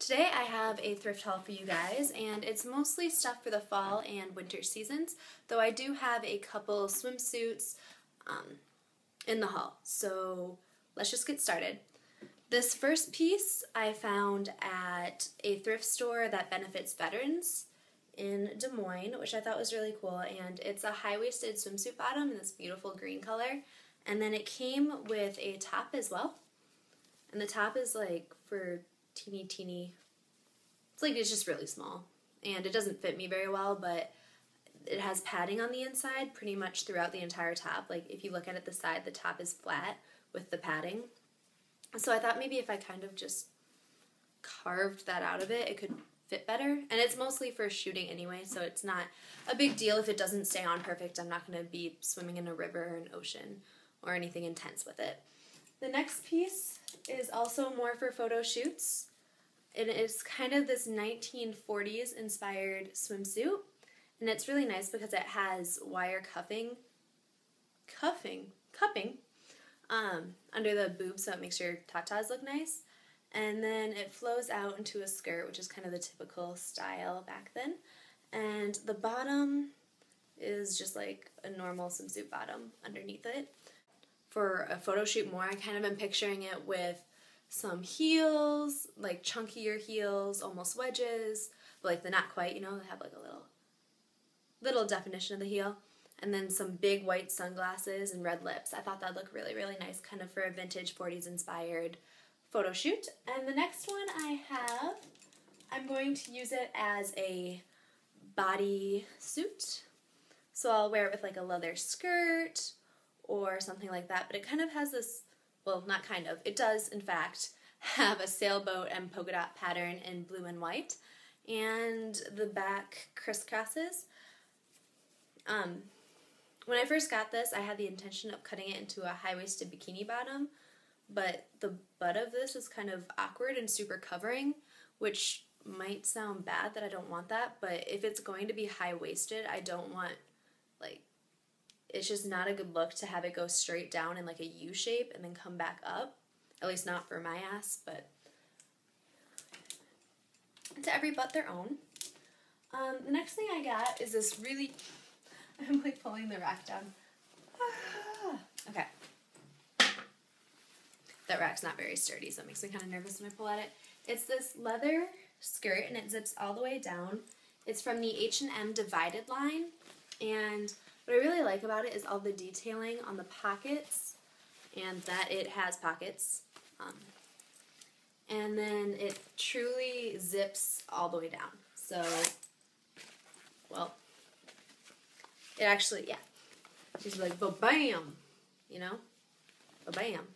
Today I have a thrift haul for you guys, and it's mostly stuff for the fall and winter seasons, though I do have a couple swimsuits in the haul. So let's just get started. This first piece I found at a thrift store that benefits veterans in Des Moines, which I thought was really cool, and it's a high-waisted swimsuit bottom in this beautiful green color, and then it came with a top as well, and the top is like for teeny, it's just really small, and it doesn't fit me very well, but it has padding on the inside pretty much throughout the entire top. Like if you look at it the side, the top is flat with the padding. So I thought maybe if I kind of just carved that out of it, it could fit better. And it's mostly for shooting anyway, so it's not a big deal if it doesn't stay on perfect. I'm not going to be swimming in a river or an ocean or anything intense with it. The next piece is also more for photo shoots. It is kind of this 1940s inspired swimsuit, and it's really nice because it has wire cupping under the boobs, so it makes your tatas look nice. And then it flows out into a skirt, which is kind of the typical style back then. And the bottom is just like a normal swimsuit bottom underneath it. For a photo shoot more, I kind of am picturing it with some heels, like chunkier heels, almost wedges, but like they're not quite, they have like a little definition of the heel. And then some big white sunglasses and red lips. I thought that'd look really, really nice, kind of for a vintage 40s inspired photo shoot. And the next one I have, I'm going to use it as a body suit. So I'll wear it with like a leather skirt or something like that, but it kind of has this, well, not kind of, it does in fact have a sailboat and polka dot pattern in blue and white, and the back crisscrosses. When I first got this, I had the intention of cutting it into a high-waisted bikini bottom, but the butt of this is kind of awkward and super covering, which might sound bad that I don't want that, but if it's going to be high-waisted, I don't want, it's just not a good look to have it go straight down in like a U shape and then come back up. At least not for my ass, but to every butt their own. The next thing I got is this really, I'm like pulling the rack down. Okay. That rack's not very sturdy, so it makes me kind of nervous when I pull at it. It's this leather skirt, and it zips all the way down. It's from the H&M Divided line, and what I really like about it is all the detailing on the pockets, and that it has pockets. And then it truly zips all the way down. So, well, it actually, yeah. She's like, ba-bam, ba-bam.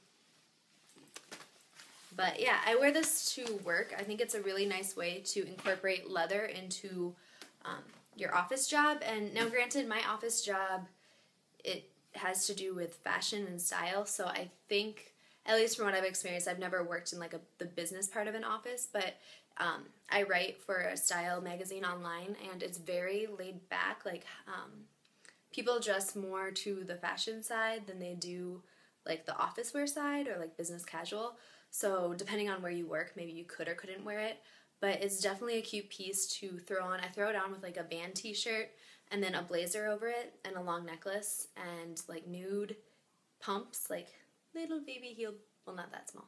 But yeah, I wear this to work. I think it's a really nice way to incorporate leather into your office job. And now granted, my office job, it has to do with fashion and style, so I think, at least from what I've experienced, I've never worked in like the business part of an office, but I write for a style magazine online, and it's very laid back. People dress more to the fashion side than they do like the office wear side or like business casual. So depending on where you work, maybe you could or couldn't wear it, but it's definitely a cute piece to throw on. I throw it on with like a band t-shirt and then a blazer over it and a long necklace and like nude pumps, like little baby heel, well, not that small.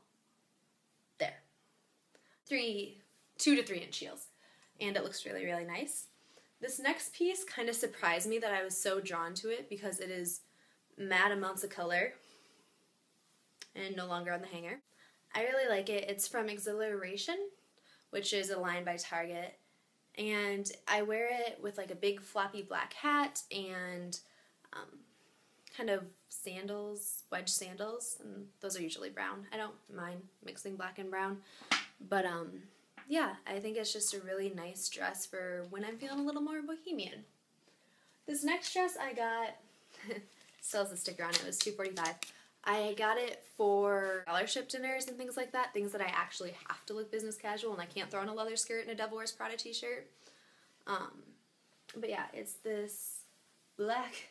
There. 2 to 3 inch heels. And it looks really, really nice. This next piece kind of surprised me that I was so drawn to it because it is mad amounts of color and no longer on the hanger. I really like it. It's from Exhilaration, which is a line by Target, and I wear it with like a big floppy black hat and kind of sandals, wedge sandals, and those are usually brown. I don't mind mixing black and brown, but yeah, I think it's just a really nice dress for when I'm feeling a little more bohemian. This next dress I got, still has a sticker on it, it was $2.45. I got it for scholarship dinners and things like that, things that I actually have to look business casual and I can't throw on a leather skirt and a Devil Wears Prada t-shirt. But yeah, it's this black,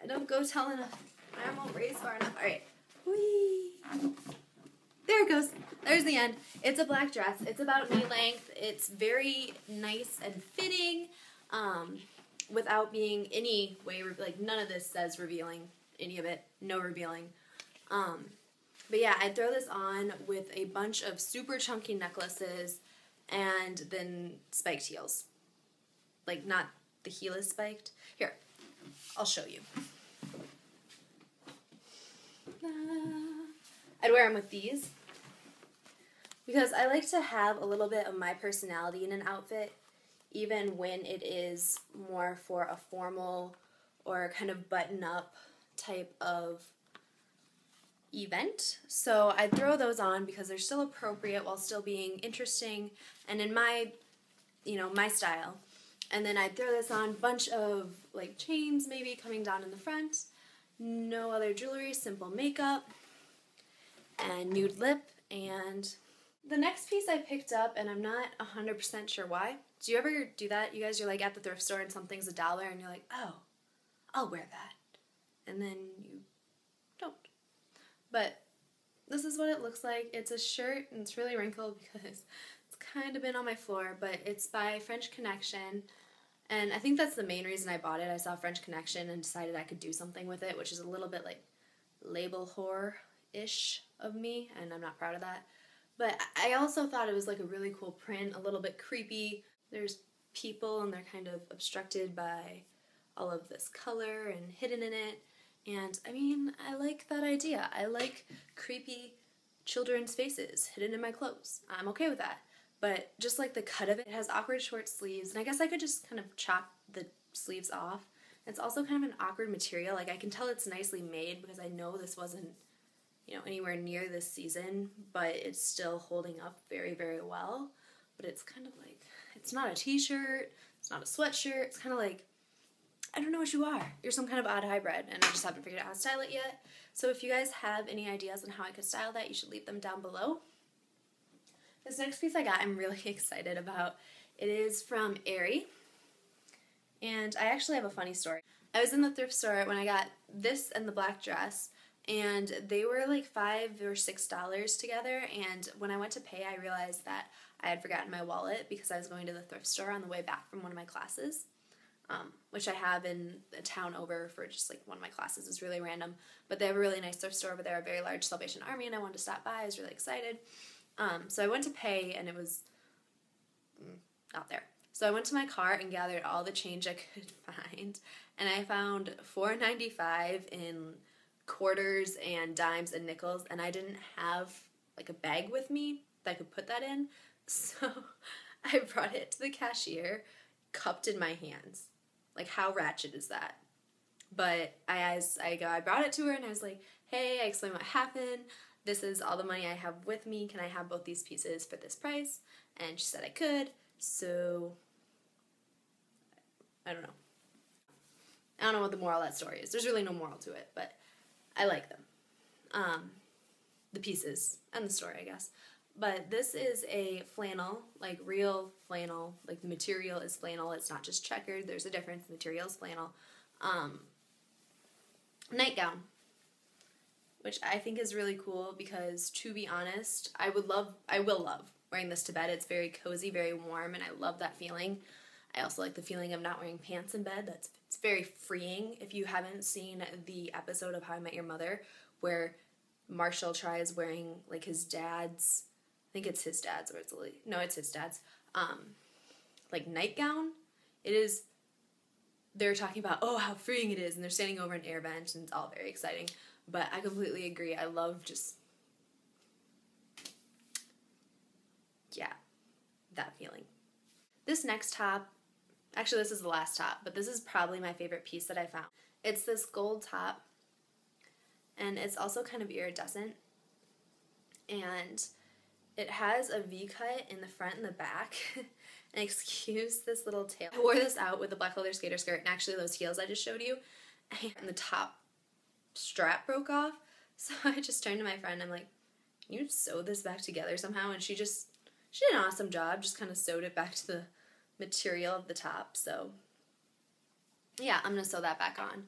I don't go tell enough, my arm won't raise far enough. Alright, whee! there it goes. There's the end. It's a black dress. It's about knee length. It's very nice and fitting, without being any way, like, none of this says revealing, any of it, no revealing. But yeah, I'd throw this on with a bunch of super chunky necklaces and then spiked heels. Like, not the heel is spiked. Here, I'll show you. I'd wear them with these because I like to have a little bit of my personality in an outfit, even when it is more for a formal or kind of button-up type of event. So I'd throw those on because they're still appropriate while still being interesting and in my, my style. And then I'd throw this on, bunch of like chains maybe coming down in the front, no other jewelry, simple makeup, and nude lip. And the next piece I picked up, and I'm not 100% sure why. Do you ever do that? You guys are like at the thrift store and something's $1 and you're like, oh, I'll wear that. And then you don't. But this is what it looks like. It's a shirt and it's really wrinkled because it's kind of been on my floor, but it's by French Connection. And I think that's the main reason I bought it. I saw French Connection and decided I could do something with it, which is a little bit like label whore-ish of me, and I'm not proud of that. But I also thought it was like a really cool print, a little bit creepy. There's people and they're kind of obstructed by all of this color and hidden in it. And I mean, I like that idea. I like creepy children's faces hidden in my clothes. I'm okay with that. But just like the cut of it, it has awkward short sleeves, and I guess I could just kind of chop the sleeves off. It's also kind of an awkward material. Like, I can tell it's nicely made because I know this wasn't, anywhere near this season, but it's still holding up very, very well. But it's kind of like, it's not a t-shirt, it's not a sweatshirt, it's kind of like, I don't know what you are. You're some kind of odd hybrid, and I just haven't figured out how to style it yet. So if you guys have any ideas on how I could style that, you should leave them down below. This next piece I got, I'm really excited about. It is from Aerie, and I actually have a funny story. I was in the thrift store when I got this and the black dress, and they were like $5 or $6 together, and when I went to pay, I realized that I had forgotten my wallet because I was going to the thrift store on the way back from one of my classes, which I have in a town over for just like one of my classes. It's really random, but they have a really nice thrift store over there, a very large Salvation Army, and I wanted to stop by. I was really excited. So I went to pay, and it was out there. So I went to my car and gathered all the change I could find, and I found $4.95 in quarters and dimes and nickels, and I didn't have like a bag with me that I could put that in, so I brought it to the cashier, cupped in my hands. Like, how ratchet is that? But I brought it to her, and I was like, hey, I explained what happened. This is all the money I have with me. Can I have both these pieces for this price? And she said I could, so I don't know. I don't know what the moral of that story is. There's really no moral to it, but I like them. The pieces and the story, I guess. But this is a flannel, like real flannel. Like, the material is flannel. It's not just checkered. There's a difference. The material is flannel. Nightgown, which I think is really cool because, to be honest, I will love wearing this to bed. It's very cozy, very warm, and I love that feeling. I also like the feeling of not wearing pants in bed. It's very freeing. If you haven't seen the episode of How I Met Your Mother where Marshall tries wearing like his dad's, I think it's his dad's, or it's his dad's, like nightgown, they're talking about, oh, how freeing it is, and they're standing over an air vent, and it's all very exciting. But I completely agree. I love just, that feeling. This next top, actually this is the last top, but this is probably my favorite piece that I found. It's this gold top, and it's also kind of iridescent, and it has a V-cut in the front and the back, and excuse this little tail. I wore this out with the black leather skater skirt, and actually those heels I just showed you, and the top strap broke off, so I just turned to my friend, I'm like, can you sew this back together somehow? And she did an awesome job, just kind of sewed it back to the material of the top. So yeah, I'm gonna sew that back on.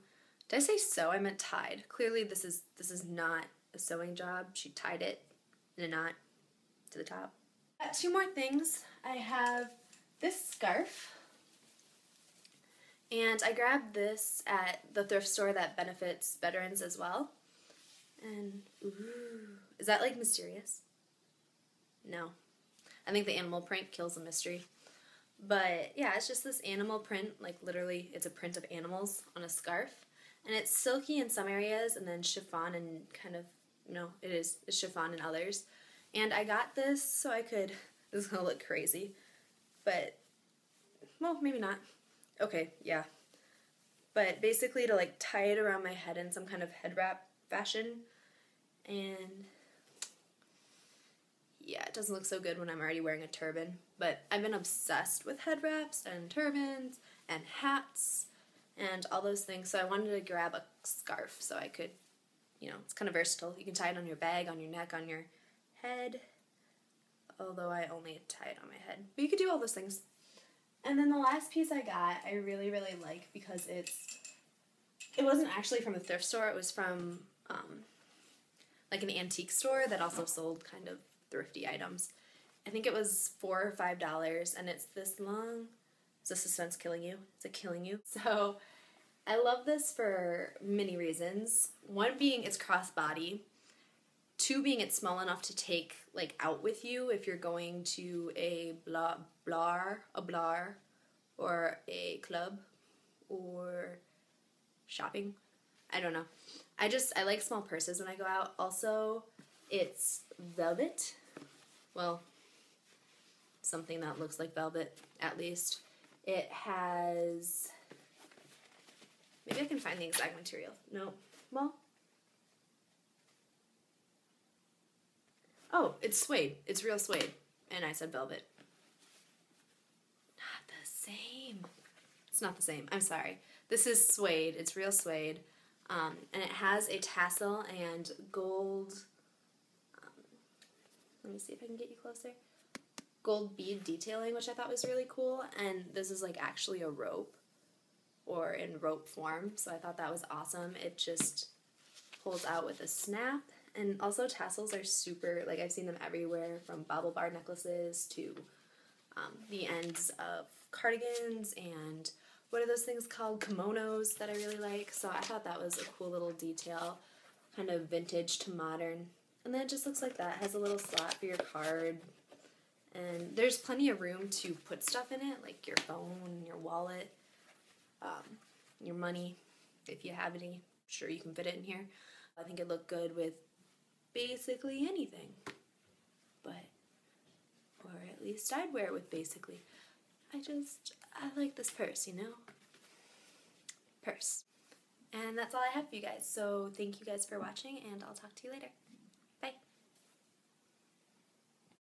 Did I say sew? I meant tied. Clearly this is not a sewing job. She tied it in a knot to the top. Got two more things. I have this scarf, and I grabbed this at the thrift store that benefits veterans as well. And, ooh, is that like mysterious? No. I think the animal print kills the mystery. But yeah, it's just this animal print, like literally it's a print of animals on a scarf. And it's silky in some areas and then chiffon and kind of, it's chiffon in others. And I got this so I could, this is going to look crazy, but, well, maybe not. Okay, yeah. But basically to like tie it around my head in some kind of head wrap fashion. And yeah, it doesn't look so good when I'm already wearing a turban. But I've been obsessed with head wraps and turbans and hats and all those things. So I wanted to grab a scarf so I could, it's kind of versatile. You can tie it on your bag, on your neck, on your head. Although I only tie it on my head. But you could do all those things. And then the last piece I got, I really, really like because it wasn't actually from a thrift store. It was from like an antique store that also sold kind of thrifty items. I think it was $4 or $5, and it's this long. Is the suspense killing you? Is it killing you? So I love this for many reasons. One being it's crossbody. Two being it's small enough to take like out with you if you're going to a bar, or a club, or shopping. I don't know. I like small purses when I go out. Also, it's velvet. Well, something that looks like velvet, at least. It has, maybe I can find the exact material. No. Well, oh, it's suede. It's real suede. And I said velvet. Not the same. It's not the same. I'm sorry. This is suede. It's real suede. And it has a tassel and gold, let me see if I can get you closer, gold bead detailing, which I thought was really cool. And this is like actually a rope, or in rope form, so I thought that was awesome. It just pulls out with a snap. And also tassels are super, like I've seen them everywhere, from bauble bar necklaces to the ends of cardigans and what are those things called? Kimonos that I really like. So I thought that was a cool little detail, kind of vintage to modern. And then it just looks like that. It has a little slot for your card. And there's plenty of room to put stuff in it, like your phone, your wallet, your money, if you have any. Sure, you can fit it in here. I think it looked good with basically anything. Or at least I'd wear it with basically. I like this purse, Purse. And that's all I have for you guys. So thank you guys for watching, and I'll talk to you later. Bye.